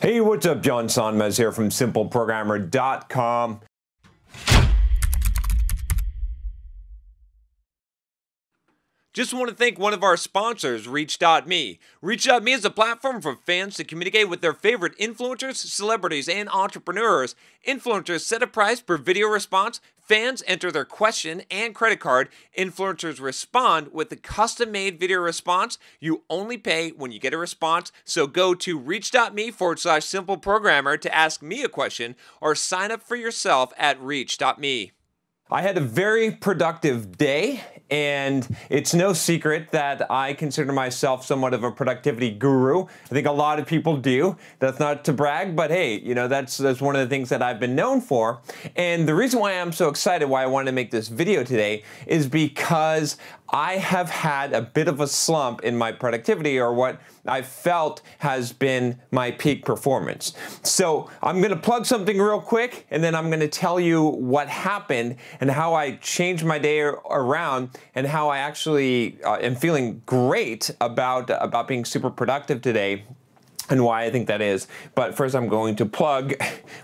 Hey, what's up? John Sonmez here from simpleprogrammer.com. Just want to thank one of our sponsors, Reach.me. Reach.me is a platform for fans to communicate with their favorite influencers, celebrities, and entrepreneurs. Influencers set a price per video response. Fans enter their question and credit card. Influencers respond with a custom-made video response. You only pay when you get a response. So go to reach.me/simpleprogrammer to ask me a question or sign up for yourself at reach.me. I had a very productive day, and it's no secret that I consider myself somewhat of a productivity guru. I think a lot of people do. That's not to brag, but hey, you know, that's one of the things that I've been known for. And the reason why I'm so excited, why I wanted to make this video today, is because I have had a bit of a slump in my productivity, or what I felt has been my peak performance. So I'm going to plug something real quick, and then I'm going to tell you what happened and how I changed my day around, and how I actually am feeling great about being super productive today, and why I think that is. But first, I'm going to plug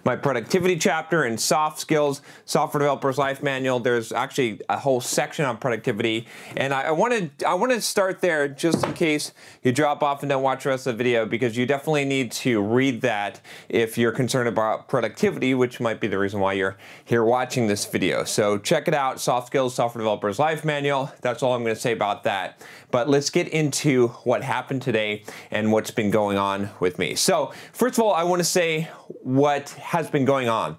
my productivity chapter in Soft Skills, Software Developer's Life Manual. There's actually a whole section on productivity, and I want to start there just in case you drop off and don't watch the rest of the video, because you definitely need to read that if you're concerned about productivity, which might be the reason why you're here watching this video. So check it out, Soft Skills, Software Developer's Life Manual. That's all I'm going to say about that. But let's get into what happened today and what's been going on with me. So first of all, I want to say what has been going on.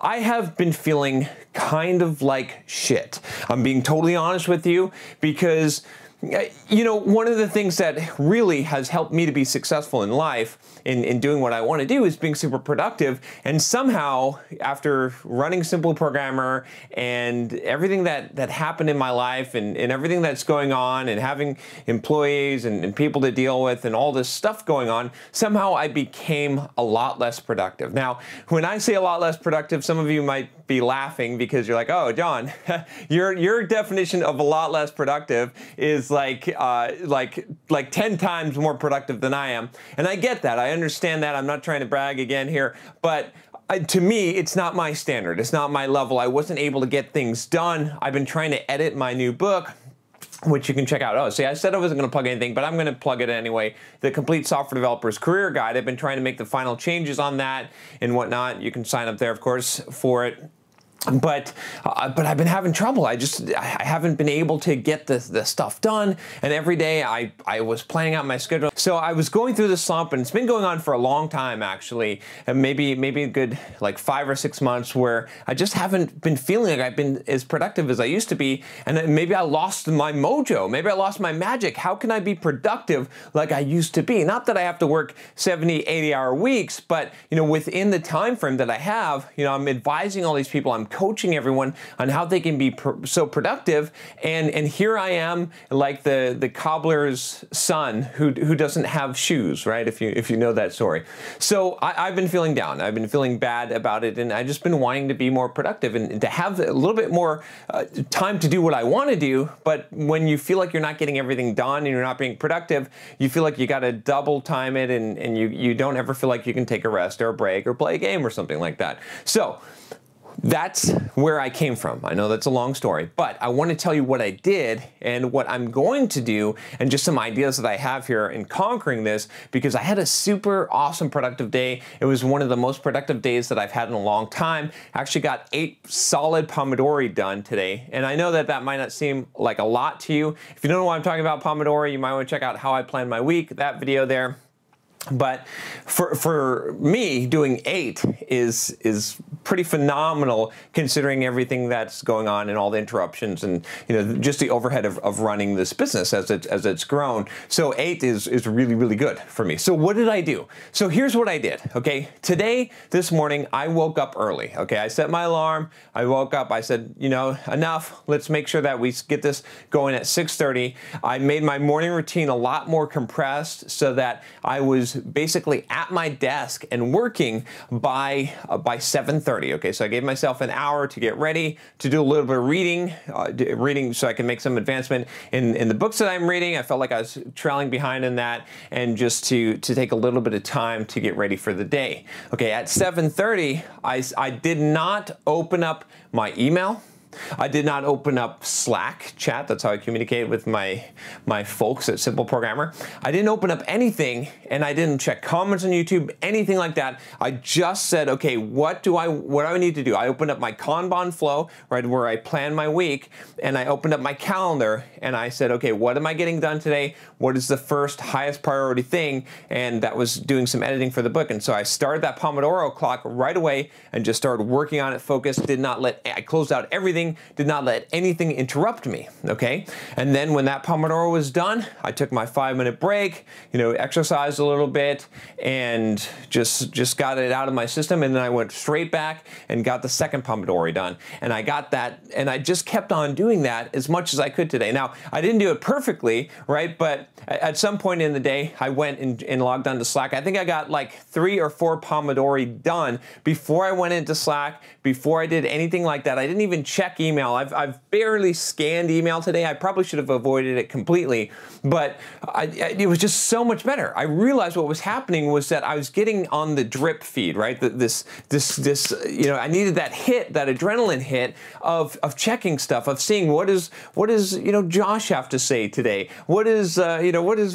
I have been feeling kind of like shit. I'm being totally honest with you, because you know, one of the things that really has helped me to be successful in life, in doing what I want to do, is being super productive. And somehow, after running Simple Programmer and everything that happened in my life, and everything that's going on, and having employees and people to deal with and all this stuff going on, somehow I became a lot less productive. Now, when I say a lot less productive, some of you might be laughing, because you're like, oh, John, your definition of a lot less productive is like 10 times more productive than I am. And I get that. I understand that. I'm not trying to brag again here, but to me, it's not my standard. It's not my level. I wasn't able to get things done. I've been trying to edit my new book, which you can check out. Oh, see, I said I wasn't going to plug anything, but I'm going to plug it anyway. The Complete Software Developer's Career Guide. I've been trying to make the final changes on that and whatnot. You can sign up there, of course, for it. But I've been having trouble. I haven't been able to get the stuff done, and every day I was planning out my schedule. So I was going through this slump, and it's been going on for a long time, actually, and maybe a good like 5 or 6 months, where I just haven't been feeling like I've been as productive as I used to be, and maybe I lost my mojo, maybe I lost my magic. How can I be productive like I used to be? Not that I have to work 70, 80-hour weeks, but you know, within the time frame that I have, you know, I'm advising all these people, I'm coaching everyone on how they can be so productive, and here I am, like the cobbler's son who doesn't have shoes, right? If you know that story. So I've been feeling down. I've been feeling bad about it, and I've just been wanting to be more productive and to have a little bit more time to do what I want to do. But when you feel like you're not getting everything done and you're not being productive, you feel like you got to double time it, and you don't ever feel like you can take a rest or a break or play a game or something like that. So that's where I came from. I know that's a long story, but I want to tell you what I did and what I'm going to do, and just some ideas that I have here in conquering this, because I had a super awesome productive day. It was one of the most productive days that I've had in a long time. I actually got 8 solid Pomodori done today, and I know that might not seem like a lot to you. If you don't know why I'm talking about Pomodori, you might want to check out how I plan my week, that video there. But for me, doing 8 is pretty phenomenal, considering everything that's going on and all the interruptions, and you know, just the overhead of running this business as it's grown. So 8 is really, really good for me. So what did I do? So here's what I did. Okay, this morning I woke up early. Okay, I set my alarm. I woke up. I said, you know, enough. Let's make sure that we get this going at 6:30. I made my morning routine a lot more compressed, so that I was basically at my desk and working by 7:30. Okay, so I gave myself an hour to get ready, to do a little bit of reading so I can make some advancement in the books that I'm reading. I felt like I was trailing behind in that, and just to take a little bit of time to get ready for the day. Okay, at 7:30, I did not open up my email. I did not open up Slack chat. That's how I communicate with my folks at Simple Programmer. I didn't open up anything, and I didn't check comments on YouTube, anything like that. I just said, okay, what do I need to do? I opened up my Kanban flow, right, where I plan my week, and I opened up my calendar, and I said, okay, what am I getting done today? What is the first highest priority thing? And that was doing some editing for the book. And so I started that Pomodoro clock right away and just started working on it, focused, I closed out everything, did not let anything interrupt me, okay? And then when that Pomodoro was done, I took my 5-minute break, exercised a little bit, and just got it out of my system, and then I went straight back and got the second Pomodoro done. And I got that, and I just kept on doing that as much as I could today. Now, I didn't do it perfectly, right? But at some point in the day, I went and logged onto Slack. I think I got like 3 or 4 Pomodoro done before I went into Slack, before I did anything like that. I didn't even check email. I've barely scanned email today. I probably should have avoided it completely, but it was just so much better. I realized what was happening was that I was getting on the drip feed, right? I needed that hit, that adrenaline hit of checking stuff, of seeing what does Josh have to say today? What does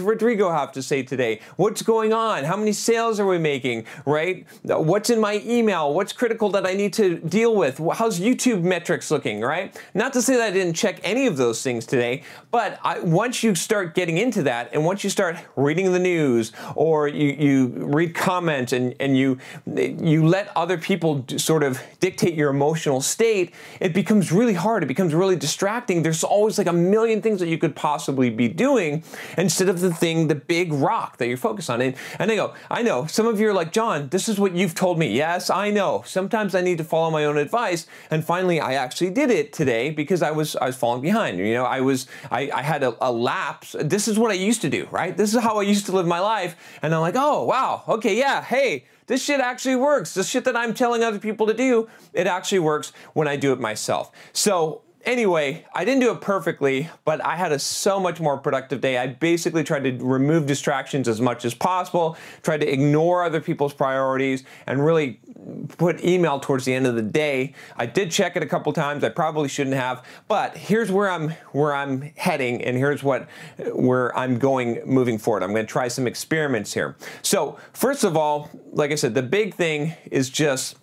Rodrigo have to say today? What's going on? How many sales are we making, right? What's in my email? What's critical that I need to deal with? How's YouTube metrics looking, right? Not to say that I didn't check any of those things today, but once you start getting into that, and once you start reading the news, or you read comments, and you let other people sort of dictate your emotional state, it becomes really hard. It becomes really distracting. There's always like a million things that you could possibly be doing instead of the big rock that you're focused on. And I know, some of you are like, John, this is what you've told me. Yes, I know. Sometimes I need to follow my own advice, and finally I actually did it today because I was falling behind. I had a lapse. This is what I used to do, right? This is how I used to live my life, and I'm like, oh wow, okay, yeah, hey, this shit actually works. This shit that I'm telling other people to do, it actually works when I do it myself. So anyway, I didn't do it perfectly, but I had a so much more productive day. I basically tried to remove distractions as much as possible, tried to ignore other people's priorities, and really put email towards the end of the day. I did check it a couple times. I probably shouldn't have, but here's where I'm heading, and here's where I'm going moving forward. I'm going to try some experiments here. So first of all, like I said, the big thing is just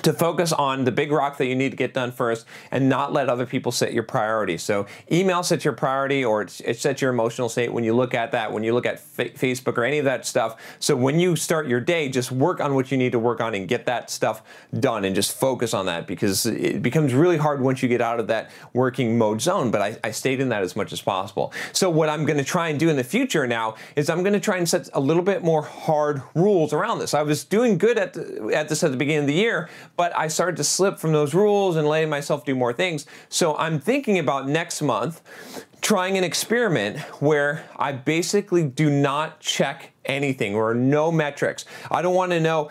to focus on the big rock that you need to get done first, and not let other people set your priorities. So email sets your priority, or it sets your emotional state when you look at that, when you look at Facebook or any of that stuff. So when you start your day, just work on what you need to work on and get that stuff done, and just focus on that, because it becomes really hard once you get out of that working mode zone. But I stayed in that as much as possible. So what I'm going to try and do in the future now is I'm going to try and set a little bit more hard rules around this. I was doing good at this at the beginning of the year, but I started to slip from those rules and letting myself do more things. So I'm thinking about next month trying an experiment where I basically do not check anything, or no metrics. I don't want to know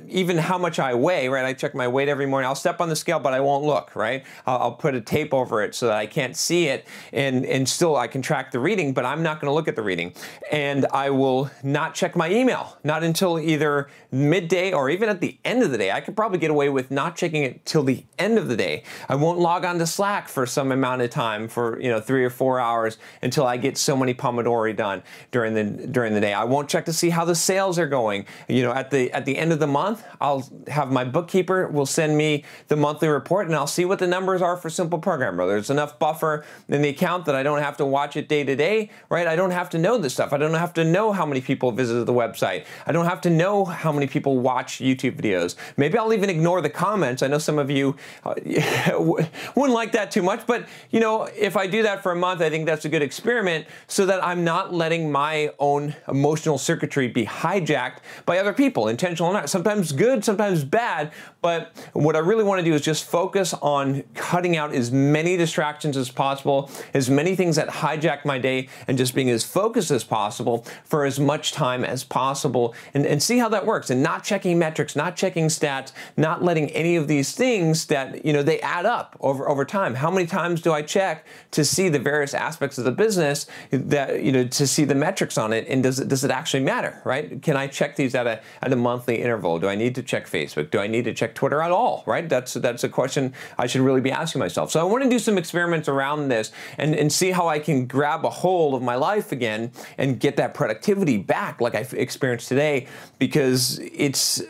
even how much I weigh, right? I check my weight every morning. I'll step on the scale, but I won't look, right? I'll put a tape over it so that I can't see it, and still I can track the reading, but I'm not going to look at the reading. And I will not check my email, not until either midday or even at the end of the day. I could probably get away with not checking it till the end of the day. I won't log on to Slack for some amount of time, for 3 or 4 hours, until I get so many Pomodoro done during the day. I won't check to see how the sales are going. At the end of the month, I'll have my bookkeeper will send me the monthly report, and I'll see what the numbers are for Simple Programmer. There's enough buffer in the account that I don't have to watch it day to day, right? I don't have to know this stuff. I don't have to know how many people visited the website. I don't have to know how many people watch YouTube videos. Maybe I'll even ignore the comments. I know some of you wouldn't like that too much, but if I do that for a month, I think that's a good experiment, so that I'm not letting my own emotional circuitry be hijacked by other people, intentional or not. Sometimes good, sometimes bad, but what I really want to do is just focus on cutting out as many distractions as possible, as many things that hijack my day, and just being as focused as possible for as much time as possible, and see how that works, and not checking metrics, not checking stats, not letting any of these things that, they add up over time. How many times do I check to see the various aspects of the business, that, to see the metrics on it, and does it actually matter, right? Can I check these at a monthly interval? Do I need to check Facebook? Do I need to check Twitter at all, right? That's a question I should really be asking myself. So I want to do some experiments around this and see how I can grab a hold of my life again and get that productivity back like I've experienced today, because it's,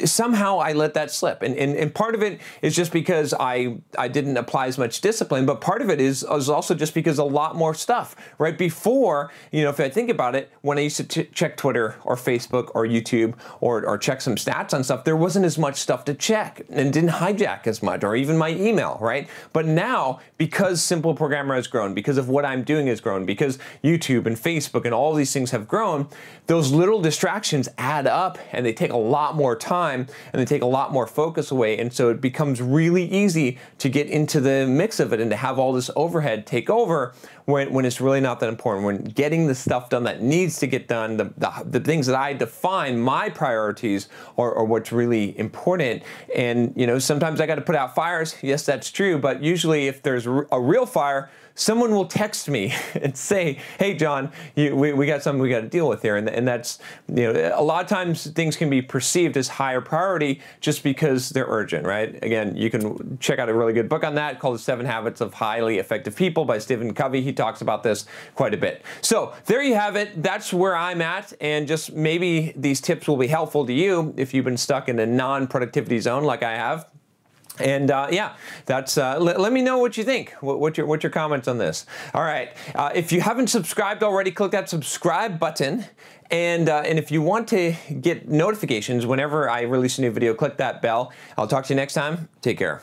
somehow I let that slip. And part of it is just because I didn't apply as much discipline, but part of it is also just because a lot more stuff, right? Before, if I think about it, when I used to check Twitter or Facebook or YouTube or check some stats on stuff, there wasn't as much stuff to check and didn't hijack as much, or even my email, right? But now, because Simple Programmer has grown, because of what I'm doing has grown, because YouTube and Facebook and all these things have grown, those little distractions add up, and they take a lot more time, and they take a lot more focus away, and so it becomes really easy to get into the mix of it and to have all this overhead take over when it's really not that important. When getting the stuff done that needs to get done, the things that I define my priorities are what's really important. And sometimes I got to put out fires. Yes, that's true. But usually, if there's a real fire, someone will text me and say, "Hey, John, we got something we got to deal with here." And that's, a lot of times things can be perceived as higher priority just because they're urgent, right? Again, you can check out a really good book on that called The 7 Habits of Highly Effective People by Stephen Covey. He talks about this quite a bit. So there you have it. That's where I'm at. And just maybe these tips will be helpful to you if you've been stuck in a non-productivity zone like I have. And yeah, that's. Let me know what you think. What's your comments on this? All right. If you haven't subscribed already, click that subscribe button. And if you want to get notifications whenever I release a new video, click that bell. I'll talk to you next time. Take care.